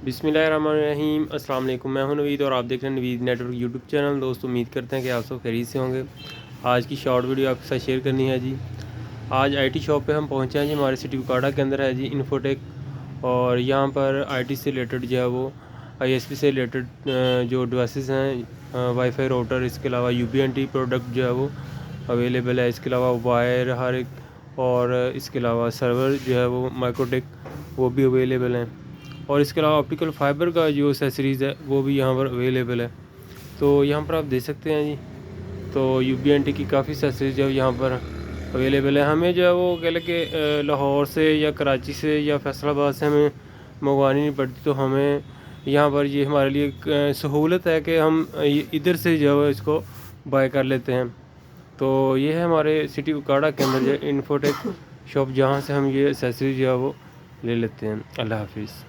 बिस्मिल्लाहिर्रहमानिर्रहीम अस्सलाम वालेकुम। मैं हूं नवीद और आप देख रहे हैं नवीद नेटवर्क यूट्यूब चैनल। दोस्तों उम्मीद करते हैं कि आप सब खैरियत से होंगे। आज की शॉर्ट वीडियो आपके साथ शेयर करनी है जी। आज आईटी शॉप पे हम पहुंचे हैं जी, हमारे सिटी उकाड़ा के अंदर है जी इन्फोटेक। और यहाँ पर आईटी से रिलेटेड जो है वो आईएसपी से रिलेटेड जो डिवाइसेस हैं, वाईफाई राउटर, इसके अलावा यूपीएनटी प्रोडक्ट जो है वो अवेलेबल है। इसके अलावा वायर हर एक, और इसके अलावा सर्वर जो है वो माइक्रोटेक वो भी अवेलेबल हैं। और इसके अलावा ऑप्टिकल फाइबर का जो एसेसरीज़ है वो भी यहाँ पर अवेलेबल है। तो यहाँ पर आप देख सकते हैं जी, तो यूपीएनटी की काफ़ी एसेसरीज जो यहाँ पर अवेलेबल है। हमें जो है वो कह लें कि लाहौर से या कराची से या फैसलाबाद से हमें मंगवानी नहीं पड़ती, तो हमें यहाँ पर ये हमारे लिए एक सहूलत है कि हम इधर से जो है इसको बाय कर लेते हैं। तो ये है हमारे सिटी उकाड़ा के अंदर जो इन्फोटेक शॉप, जहाँ से हम ये एसेसरीज जो है वो ले लेते हैं। अल्लाह हाफिज़।